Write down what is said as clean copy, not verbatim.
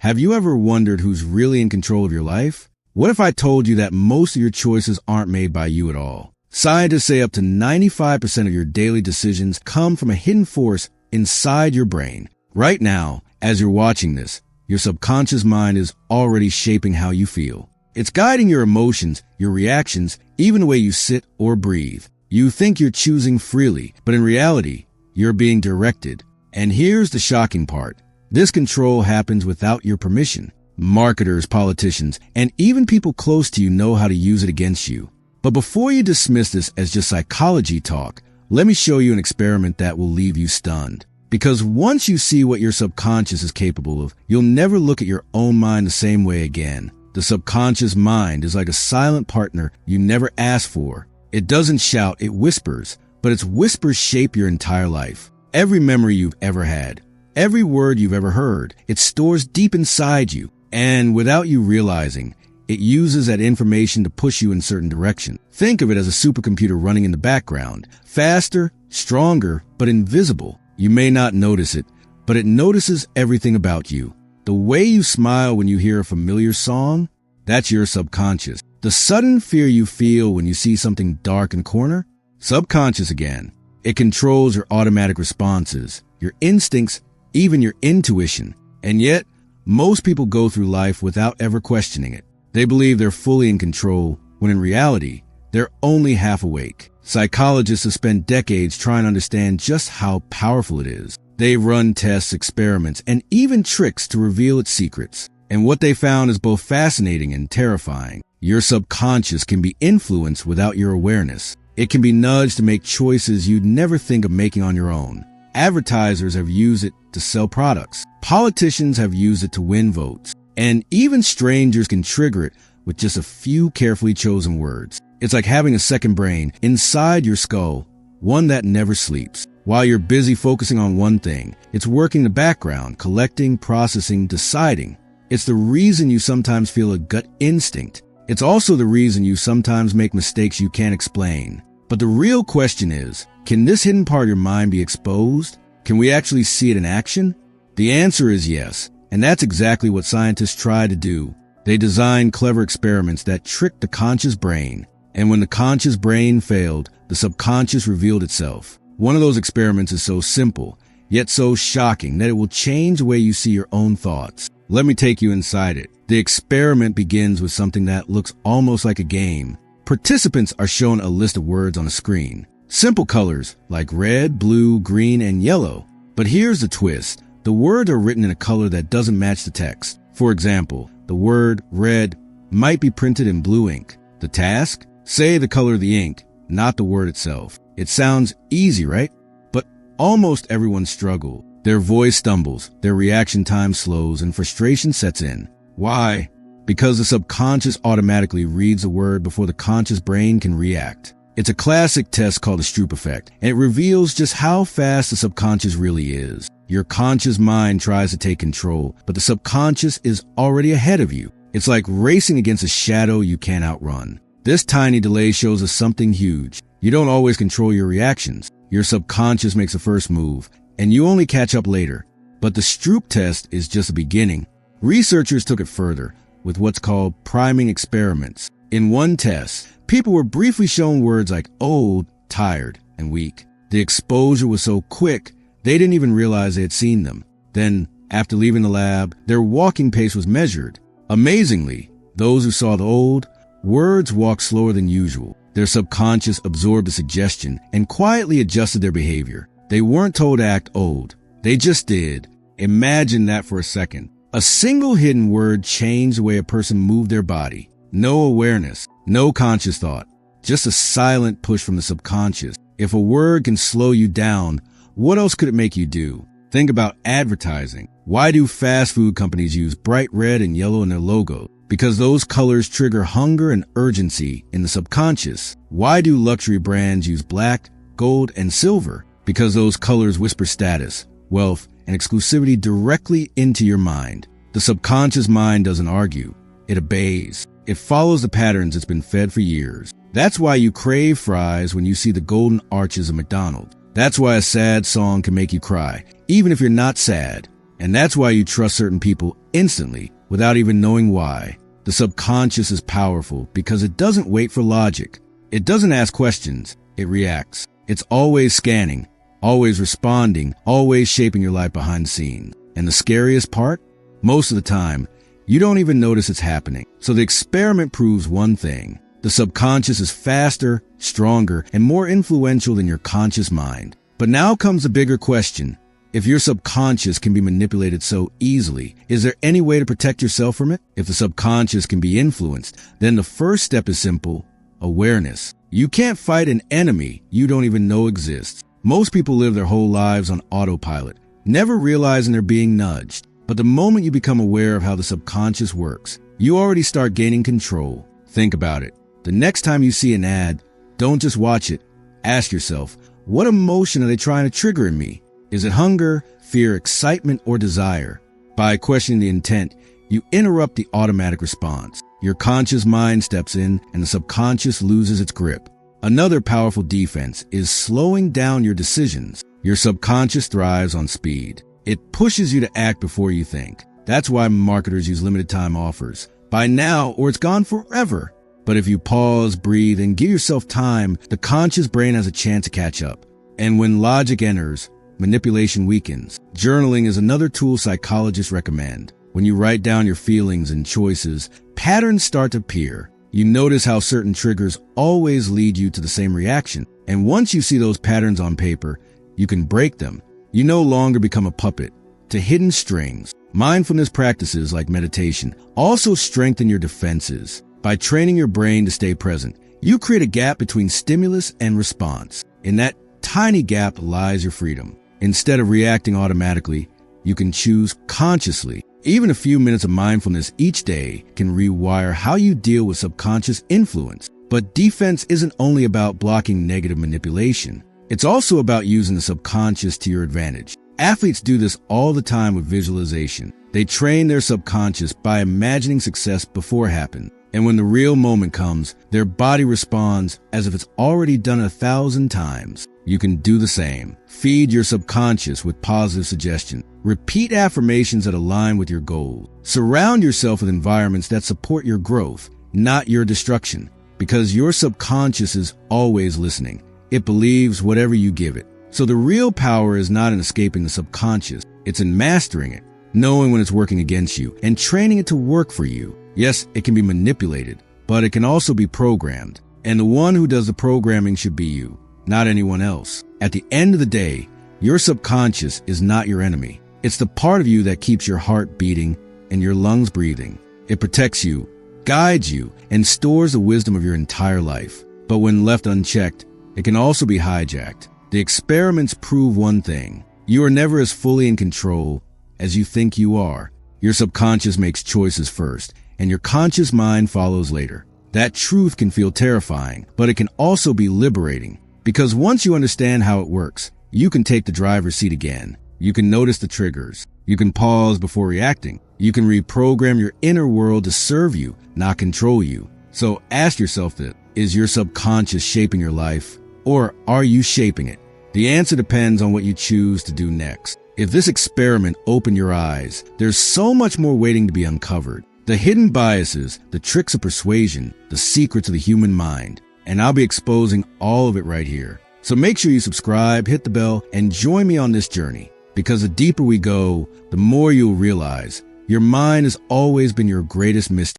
Have you ever wondered who's really in control of your life? What if I told you that most of your choices aren't made by you at all? Scientists say up to 95% of your daily decisions come from a hidden force inside your brain. Right now, as you're watching this, your subconscious mind is already shaping how you feel. It's guiding your emotions, your reactions, even the way you sit or breathe. You think you're choosing freely, but in reality, you're being directed. And here's the shocking part. This control happens without your permission. Marketers, politicians, and even people close to you know how to use it against you. But before you dismiss this as just psychology talk, let me show you an experiment that will leave you stunned. Because once you see what your subconscious is capable of, you'll never look at your own mind the same way again. The subconscious mind is like a silent partner you never asked for. It doesn't shout, it whispers, but its whispers shape your entire life. Every memory you've ever had, every word you've ever heard, it stores deep inside you. And without you realizing, it uses that information to push you in certain direction. Think of it as a supercomputer running in the background, faster, stronger, but invisible. You may not notice it, but it notices everything about you. The way you smile when you hear a familiar song, that's your subconscious. The sudden fear you feel when you see something dark in the corner, subconscious again. It controls your automatic responses, your instincts, even your intuition. And yet, most people go through life without ever questioning it. They believe they're fully in control, when in reality, they're only half awake. Psychologists have spent decades trying to understand just how powerful it is. They've run tests, experiments, and even tricks to reveal its secrets. And what they found is both fascinating and terrifying. Your subconscious can be influenced without your awareness. It can be nudged to make choices you'd never think of making on your own. Advertisers have used it to sell products. Politicians have used it to win votes. And even strangers can trigger it with just a few carefully chosen words. It's like having a second brain inside your skull, one that never sleeps. While you're busy focusing on one thing, it's working in the background, collecting, processing, deciding. It's the reason you sometimes feel a gut instinct. It's also the reason you sometimes make mistakes you can't explain. But the real question is, can this hidden part of your mind be exposed? Can we actually see it in action? The answer is yes, and that's exactly what scientists try to do. They designed clever experiments that tricked the conscious brain. And when the conscious brain failed, the subconscious revealed itself. One of those experiments is so simple, yet so shocking that it will change the way you see your own thoughts. Let me take you inside it. The experiment begins with something that looks almost like a game. Participants are shown a list of words on a screen. Simple colors like red, blue, green, and yellow. But here's the twist. The words are written in a color that doesn't match the text. For example, the word red might be printed in blue ink. The task? Say the color of the ink, not the word itself. It sounds easy, right? But almost everyone struggles. Their voice stumbles, their reaction time slows, and frustration sets in. Why? Because the subconscious automatically reads the word before the conscious brain can react. It's a classic test called the Stroop Effect, and it reveals just how fast the subconscious really is. Your conscious mind tries to take control, but the subconscious is already ahead of you. It's like racing against a shadow you can't outrun. This tiny delay shows us something huge. You don't always control your reactions. Your subconscious makes the first move, and you only catch up later. But the Stroop test is just the beginning. Researchers took it further with what's called priming experiments. In one test, people were briefly shown words like old, tired, and weak. The exposure was so quick, they didn't even realize they had seen them. Then, after leaving the lab, their walking pace was measured. Amazingly, those who saw the old, words walked slower than usual. Their subconscious absorbed the suggestion and quietly adjusted their behavior. They weren't told to act old. They just did. Imagine that for a second. A single hidden word changed the way a person moved their body. No awareness, no conscious thought, just a silent push from the subconscious. If a word can slow you down, what else could it make you do? Think about advertising. Why do fast food companies use bright red and yellow in their logo? Because those colors trigger hunger and urgency in the subconscious. Why do luxury brands use black, gold, and silver? Because those colors whisper status, wealth, and exclusivity directly into your mind. The subconscious mind doesn't argue. It obeys. It follows the patterns it's been fed for years. That's why you crave fries when you see the golden arches of McDonald's. That's why a sad song can make you cry, even if you're not sad. And that's why you trust certain people instantly without even knowing why. The subconscious is powerful because it doesn't wait for logic. It doesn't ask questions. It reacts. It's always scanning, always responding, always shaping your life behind the scenes. And the scariest part? Most of the time, you don't even notice it's happening. So the experiment proves one thing. The subconscious is faster, stronger, and more influential than your conscious mind. But now comes the bigger question. If your subconscious can be manipulated so easily, is there any way to protect yourself from it? If the subconscious can be influenced, then the first step is simple: awareness. You can't fight an enemy you don't even know exists. Most people live their whole lives on autopilot, never realizing they're being nudged. But the moment you become aware of how the subconscious works, you already start gaining control. Think about it. The next time you see an ad, don't just watch it. Ask yourself, what emotion are they trying to trigger in me? Is it hunger, fear, excitement, or desire? By questioning the intent, you interrupt the automatic response. Your conscious mind steps in and the subconscious loses its grip. Another powerful defense is slowing down your decisions. Your subconscious thrives on speed. It pushes you to act before you think. That's why marketers use limited time offers. Buy now or it's gone forever. But if you pause, breathe, and give yourself time, the conscious brain has a chance to catch up. And when logic enters, manipulation weakens. Journaling is another tool psychologists recommend. When you write down your feelings and choices, patterns start to appear. You notice how certain triggers always lead you to the same reaction. And once you see those patterns on paper, you can break them. You no longer become a puppet to hidden strings. Mindfulness practices like meditation also strengthen your defenses. By training your brain to stay present, you create a gap between stimulus and response. In that tiny gap lies your freedom. Instead of reacting automatically, you can choose consciously. Even a few minutes of mindfulness each day can rewire how you deal with subconscious influence. But defense isn't only about blocking negative manipulation. It's also about using the subconscious to your advantage. Athletes do this all the time with visualization. They train their subconscious by imagining success before it happens. And when the real moment comes, their body responds as if it's already done 1,000 times. You can do the same. Feed your subconscious with positive suggestions. Repeat affirmations that align with your goals. Surround yourself with environments that support your growth, not your destruction, because your subconscious is always listening. It believes whatever you give it. So the real power is not in escaping the subconscious. It's in mastering it, knowing when it's working against you, and training it to work for you. Yes, it can be manipulated, but it can also be programmed. And the one who does the programming should be you, not anyone else. At the end of the day, your subconscious is not your enemy. It's the part of you that keeps your heart beating and your lungs breathing. It protects you, guides you, and stores the wisdom of your entire life. But when left unchecked, it can also be hijacked. The experiments prove one thing. You are never as fully in control as you think you are. Your subconscious makes choices first, and your conscious mind follows later. That truth can feel terrifying, but it can also be liberating. Because once you understand how it works, you can take the driver's seat again. You can notice the triggers. You can pause before reacting. You can reprogram your inner world to serve you, not control you. So ask yourself this: is your subconscious shaping your life, or are you shaping it? The answer depends on what you choose to do next. If this experiment opened your eyes, there's so much more waiting to be uncovered. The hidden biases, the tricks of persuasion, the secrets of the human mind. And I'll be exposing all of it right here. So make sure you subscribe, hit the bell, and join me on this journey. Because the deeper we go, the more you'll realize your mind has always been your greatest mystery.